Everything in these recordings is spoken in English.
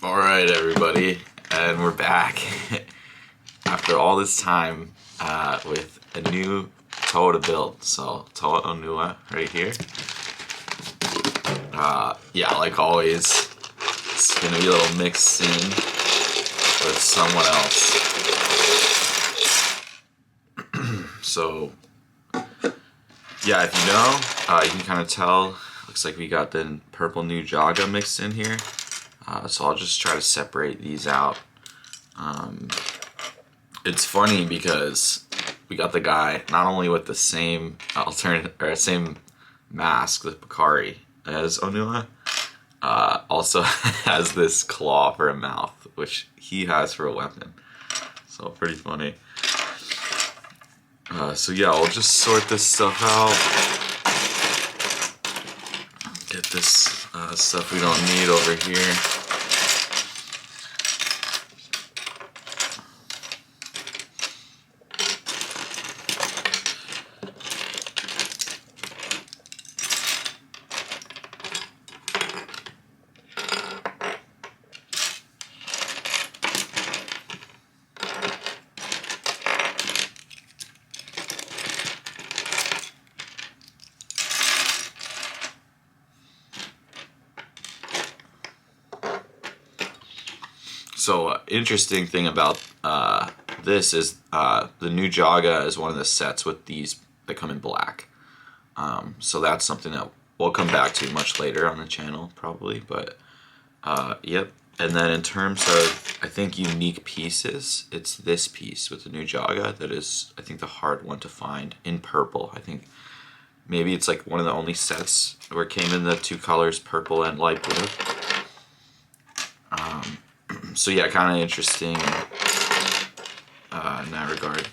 Alright everybody, and we're back after all this time with a new Toa to build. So Toa Onua right here. Yeah, like always, it's gonna be a little mixed in with someone else. So yeah, if you know, you can kind of tell, looks like we got the purple new Jaga mixed in here. So I'll just try to separate these out. It's funny because we got the guy not only with the same same mask with Bakari as Onua, also has this claw for a mouth, which he has for a weapon. So pretty funny. So yeah, we'll just sort this stuff out. Get this stuff we don't need over here. So interesting thing about this is the new Jaga is one of the sets with these that come in black. So that's something that we'll come back to much later on the channel probably, but yep. And then in terms of, I think, unique pieces, it's this piece with the new Jaga that is, I think, the hard one to find in purple. I think maybe it's like one of the only sets where it came in the two colors, purple and light blue. So yeah, kind of interesting in that regard.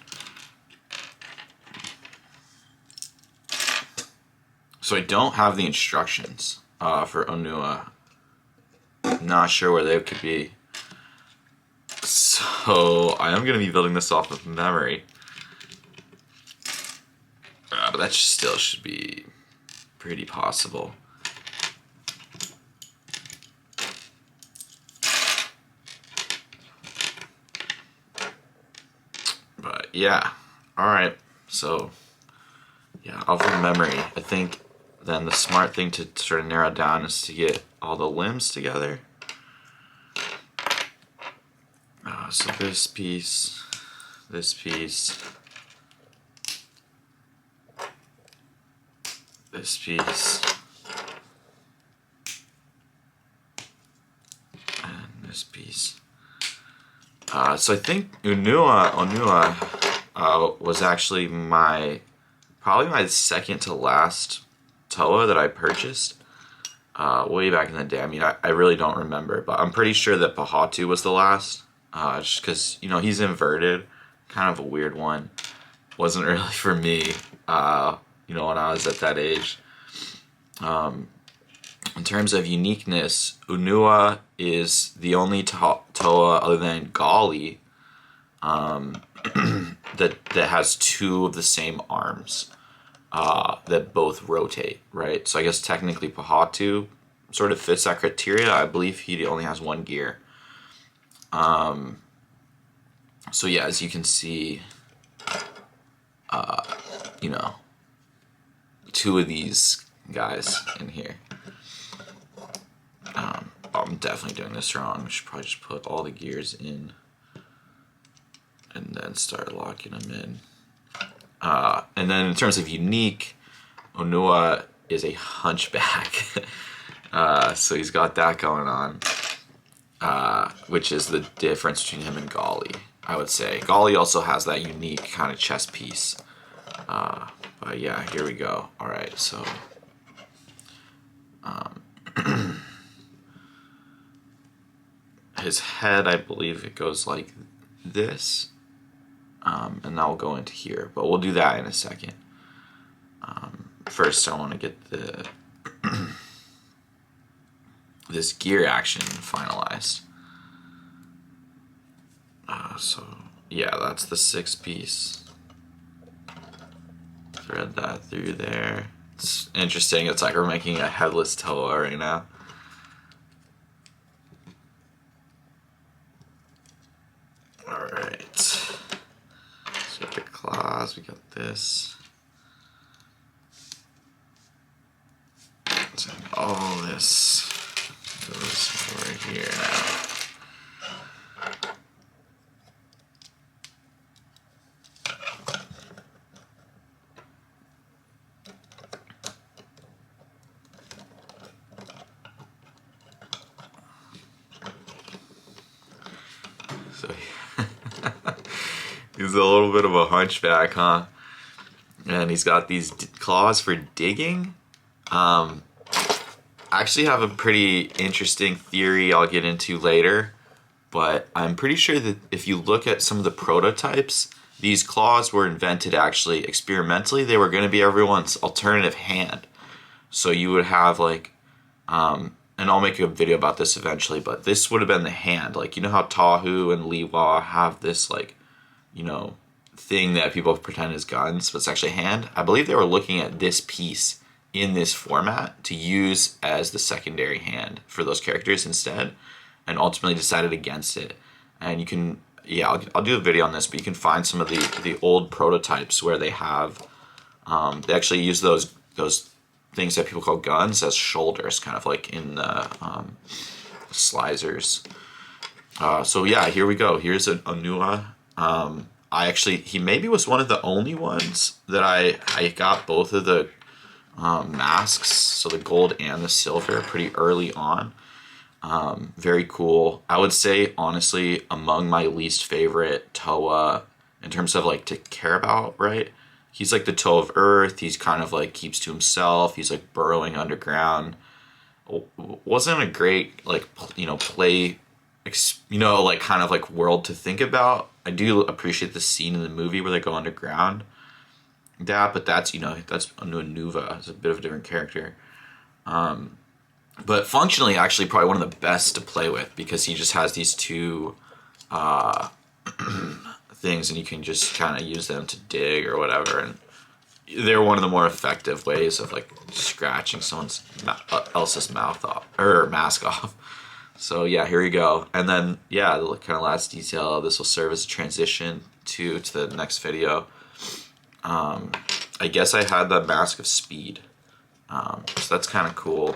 So I don't have the instructions for Onua. Not sure where they could be. So I am going to be building this off of memory. But that still should be pretty possible. But yeah, alright, so yeah, off of memory, I think then the smart thing to sort of narrow down is to get all the limbs together. So this piece, this piece, this piece, and this piece. So I think Onua was actually probably my second to last Toa that I purchased way back in the day. I mean, I really don't remember, but I'm pretty sure that Pahatu was the last, just because, you know, he's inverted, kind of a weird one. Wasn't really for me, you know, when I was at that age. In terms of uniqueness, Onua is the only Toa other than Gali that has two of the same arms that both rotate, right? So I guess technically Pahatu sort of fits that criteria. I believe he only has one gear. So yeah, as you can see, you know, two of these guys in here. I'm definitely doing this wrong. I should probably just put all the gears in and then start locking them in. And then in terms of unique, Onua is a hunchback. So he's got that going on, which is the difference between him and Gali, I would say. Gali also has that unique kind of chest piece. But yeah, here we go. All right, so his head, I believe it goes like this, and that will go into here, but we'll do that in a second. First I want to get the this gear action finalized. So yeah, that's the 6-piece. Thread that through there. It's interesting, it's like we're making a headless Toa right now. this. So all this goes over here now. So he's a little bit of a hunchback, huh? And he's got these claws for digging. I actually have a pretty interesting theory I'll get into later, but I'm pretty sure that if you look at some of the prototypes, these claws were invented actually experimentally. They were going to be everyone's alternative hand. So you would have like, and I'll make a video about this eventually, but this would have been the hand. Like, you know how Tahu and Liwa have this like, you know, thing that people pretend is guns, but it's actually a hand? I believe they were looking at this piece in this format to use as the secondary hand for those characters instead, and ultimately decided against it. And you can, yeah, I'll do a video on this, but you can find some of the old prototypes where they have, they actually use those things that people call guns as shoulders, kind of like in the Slicers. So yeah, here we go. Here's an Onua. He maybe was one of the only ones that I got both of the masks, so the gold and the silver, pretty early on. Very cool. I would say, honestly, among my least favorite Toa in terms of like to care about, right? He's like the Toa of Earth. He's kind of like keeps to himself. He's like burrowing underground. Wasn't a great like play, like kind of like world to think about. I do appreciate the scene in the movie where they go underground. But that's that's Onua. It's a bit of a different character. But functionally, actually, probably one of the best to play with because he just has these two things, and you can just kind of use them to dig or whatever. And they're one of the more effective ways of like scratching someone's else's mouth off or mask off. So yeah, here you go. And then yeah, the kind of last detail. This will serve as a transition to the next video. I guess I had the Mask of Speed. So that's kind of cool.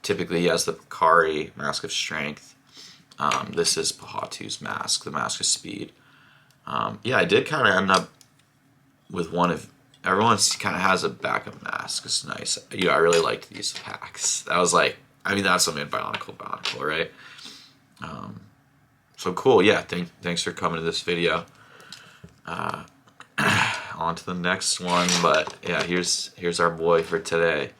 Typically he has the Kari Mask of Strength. This is Pahatu's mask, the Mask of Speed. Yeah, I did kind of end up with one of... Everyone's kind of has a backup mask. It's nice. I really liked these packs. That was like... that's something Bionicle, right? So cool. Yeah, thanks for coming to this video. On to the next one. But yeah, here's our boy for today.